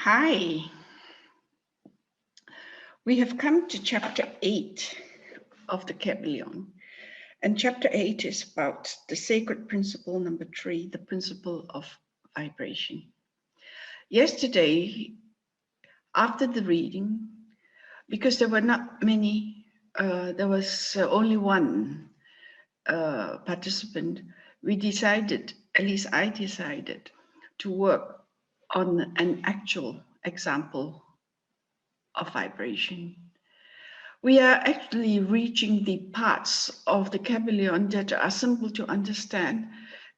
Hi, we have come to chapter 8 of the Kybalion. And chapter 8 is about the sacred principle number 3, the principle of vibration. Yesterday, after the reading, because there were not many, there was only one participant, we decided, at least I decided, to work on an actual example of vibration. We are actually reaching the parts of the Kybalion that are simple to understand,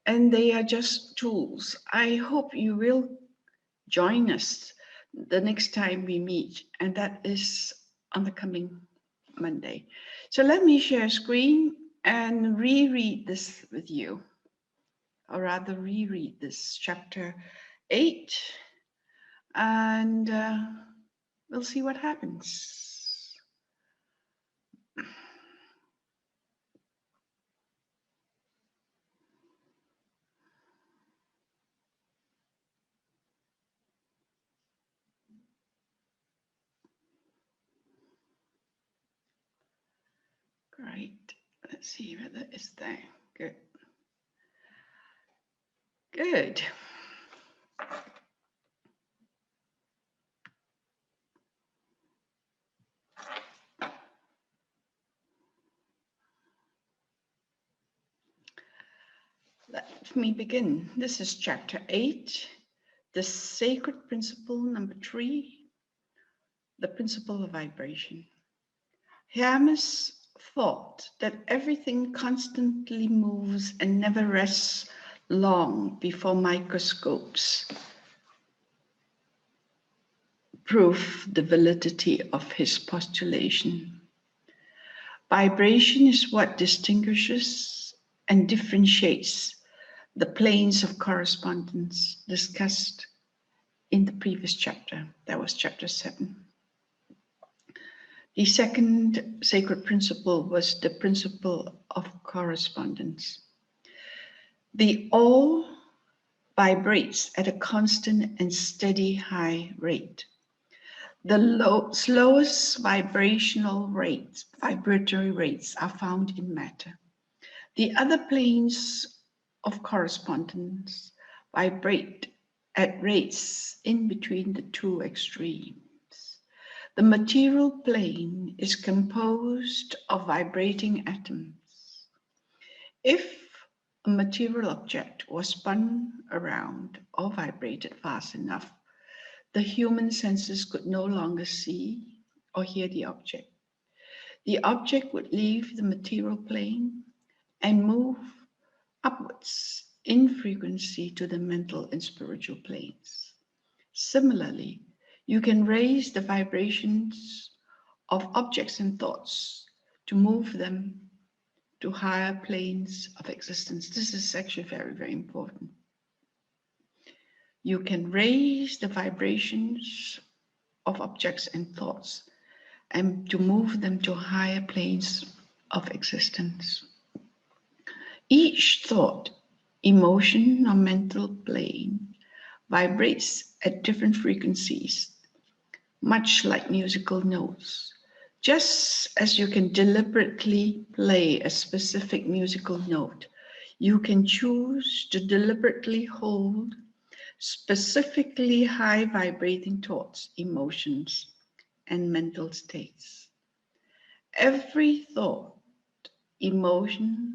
and they are just tools. I hope you will join us the next time we meet, and that is on the coming Monday. So let me share screen and reread this with you, or rather reread this chapter 8, and we'll see what happens. Great. Let's see whether it's there. Good. Good. Let me begin. This is chapter 8, the sacred principle number 3, the principle of vibration. Hermes thought that everything constantly moves and never rests long before microscopes prove the validity of his postulation. Vibration is what distinguishes and differentiates the planes of correspondence discussed in the previous chapter. That was chapter 7. The second sacred principle was the principle of correspondence. The all vibrates at a constant and steady high rate. The slowest vibratory rates are found in matter. The other planes of correspondence vibrate at rates in between the two extremes. The material plane is composed of vibrating atoms. If a material object was spun around or vibrated fast enough, the human senses could no longer see or hear the object. The object would leave the material plane and move upwards in frequency to the mental and spiritual planes. Similarly, you can raise the vibrations of objects and thoughts to move them to higher planes of existence. This is actually very, very important. You can raise the vibrations of objects and thoughts and to move them to higher planes of existence. Each thought, emotion, or mental plane vibrates at different frequencies, much like musical notes. Just as you can deliberately play a specific musical note, you can choose to deliberately hold specifically high vibrating thoughts, emotions, and mental states. Every thought, emotions,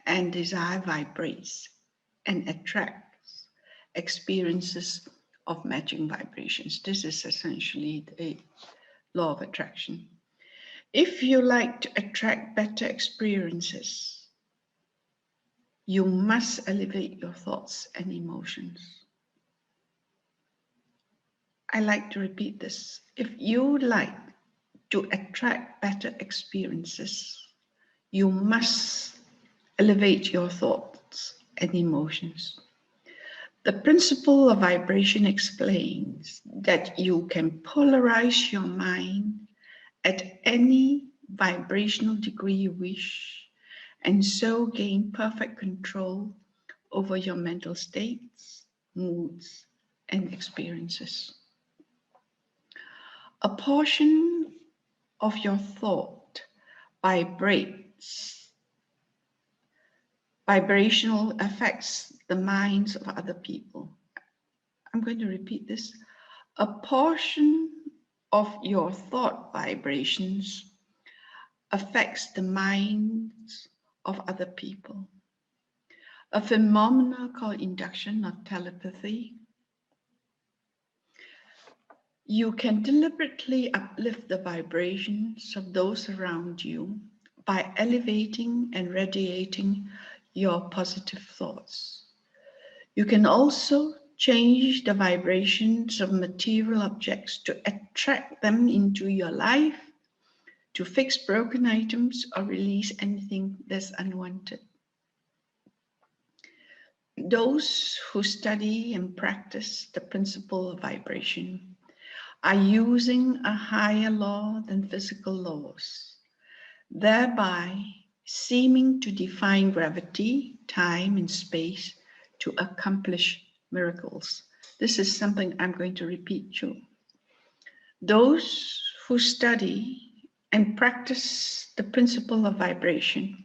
and desire vibrates and attracts experiences of matching vibrations. This is essentially the law of attraction. If you like to attract better experiences, you must elevate your thoughts and emotions. I like to repeat this. If you like to attract better experiences, you must elevate your thoughts and emotions. The principle of vibration explains that you can polarize your mind at any vibrational degree you wish, and so gain perfect control over your mental states, moods, and experiences. A portion of your thought vibrates. Vibrational affects the minds of other people. I'm going to repeat this. A portion of your thought vibrations affects the minds of other people. A phenomenon called induction or telepathy. You can deliberately uplift the vibrations of those around you by elevating and radiating your positive thoughts. You can also change the vibrations of material objects to attract them into your life, to fix broken items or release anything that's unwanted. Those who study and practice the principle of vibration are using a higher law than physical laws, thereby seeming to define gravity, time, and space to accomplish miracles. This is something I'm going to repeat too. Those who study and practice the principle of vibration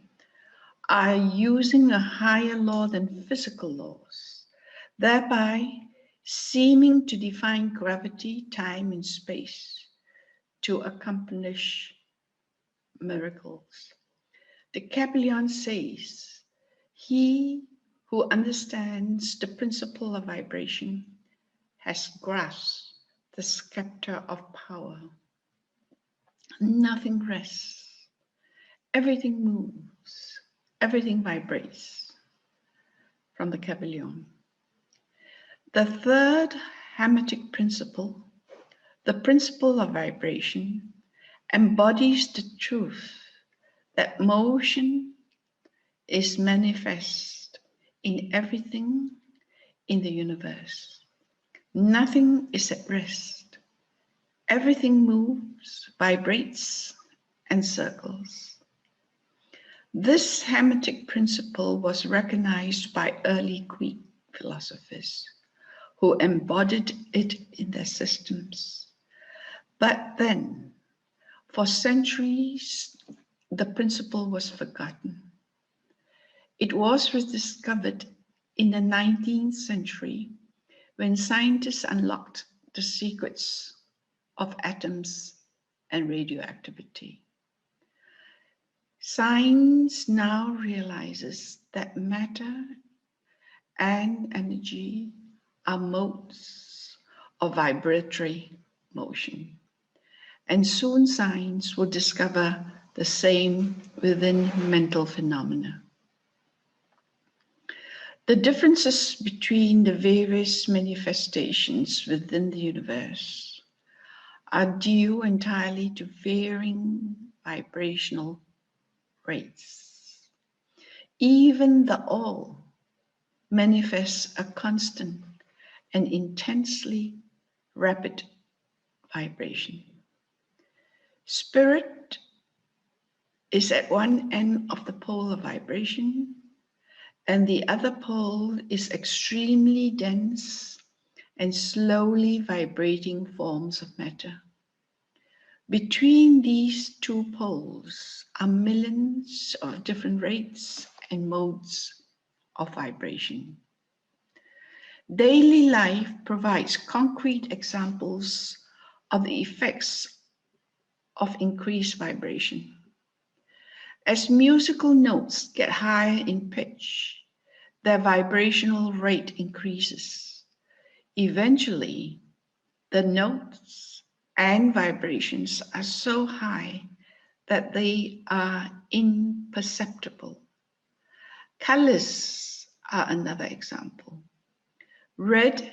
are using a higher law than physical laws, thereby seeming to define gravity, time, and space to accomplish miracles. The Kybalion says, he who understands the principle of vibration has grasped the scepter of power. Nothing rests. Everything moves. Everything vibrates. From the Kybalion. The third Hermetic principle, the principle of vibration, embodies the truth that motion is manifest in everything in the universe. Nothing is at rest. Everything moves, vibrates, and circles. This Hermetic principle was recognized by early Greek philosophers who embodied it in their systems. But then, for centuries, the principle was forgotten. It was rediscovered in the 19th century when scientists unlocked the secrets of atoms and radioactivity. Science now realizes that matter and energy are modes of vibratory motion. And soon science will discover the same within mental phenomena. The differences between the various manifestations within the universe are due entirely to varying vibrational rates. Even the all manifests a constant and intensely rapid vibration. Spirit is at one end of the pole of vibration, and the other pole is extremely dense and slowly vibrating forms of matter. Between these two poles are millions of different rates and modes of vibration. Daily life provides concrete examples of the effects of increased vibration. As musical notes get higher in pitch, their vibrational rate increases. Eventually, the notes and vibrations are so high that they are imperceptible. Colors are another example. Red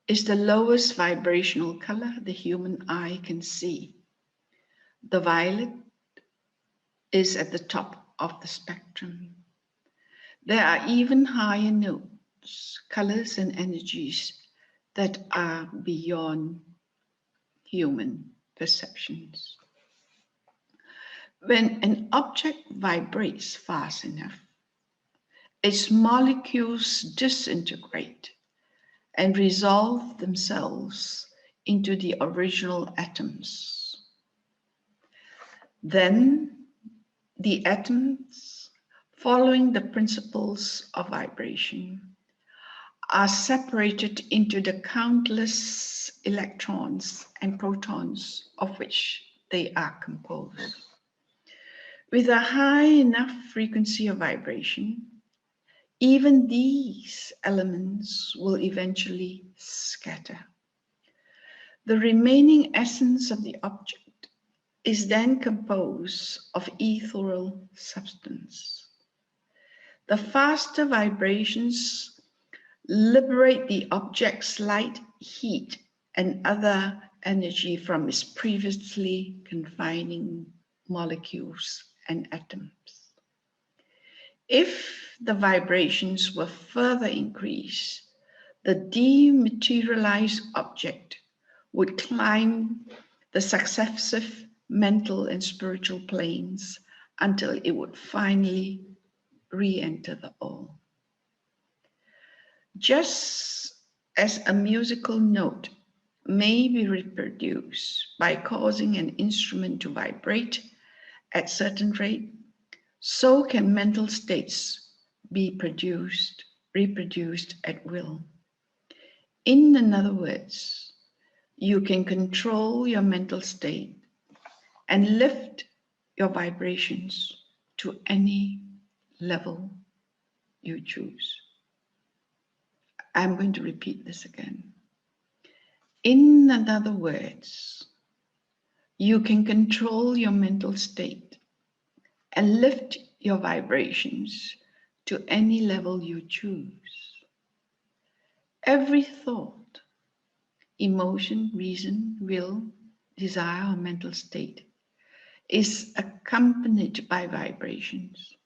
is the lowest vibrational color the human eye can see. The violet is at the top of the spectrum. There are even higher notes, colors, and energies that are beyond human perceptions. When an object vibrates fast enough, its molecules disintegrate and resolve themselves into the original atoms. Then the atoms, following the principles of vibration, are separated into the countless electrons and protons of which they are composed. With a high enough frequency of vibration, even these elements will eventually scatter. The remaining essence of the object is then composed of ethereal substance. The faster vibrations liberate the object's light, heat, and other energy from its previously confining molecules and atoms. If the vibrations were further increased, the dematerialized object would climb the successive mental and spiritual planes until it would finally re-enter the all. Just as a musical note may be reproduced by causing an instrument to vibrate at certain rate, so can mental states be reproduced at will. In other words, you can control your mental state and lift your vibrations to any level you choose. I'm going to repeat this again. In other words, you can control your mental state and lift your vibrations to any level you choose. Every thought, emotion, reason, will, desire, or mental state is accompanied by vibrations,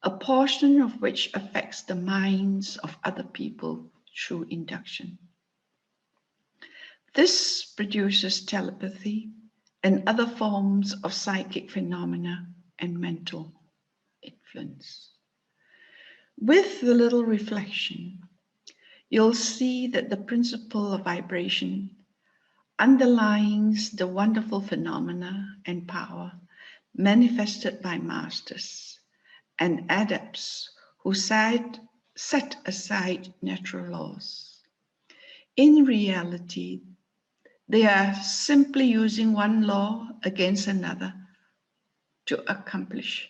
a portion of which affects the minds of other people through induction. This produces telepathy and other forms of psychic phenomena and mental influence. With a little reflection, you'll see that the principle of vibration underlies the wonderful phenomena and power manifested by masters and adepts who set aside natural laws. In reality, they are simply using one law against another to accomplish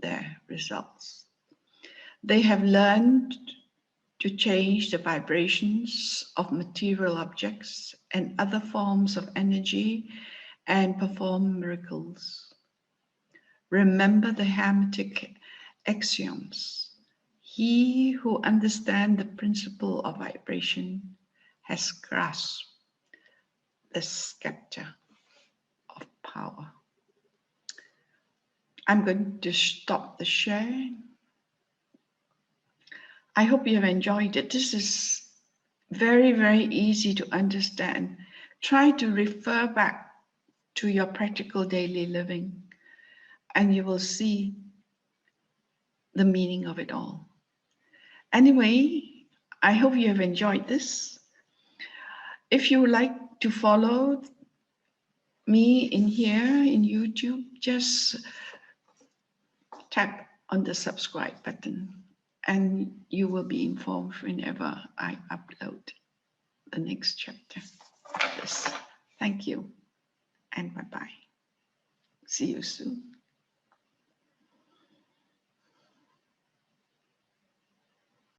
their results. They have learned to change the vibrations of material objects and other forms of energy and perform miracles. Remember the Hermetic axioms. He who understands the principle of vibration has grasped the scepter of power. I'm going to stop the share. I hope you have enjoyed it. This is very, very easy to understand. Try to refer back to your practical daily living, and you will see the meaning of it all. Anyway, I hope you have enjoyed this. If you would like to follow me in here in YouTube, just tap on the subscribe button and you will be informed whenever I upload the next chapter of this. Thank you and bye-bye. See you soon.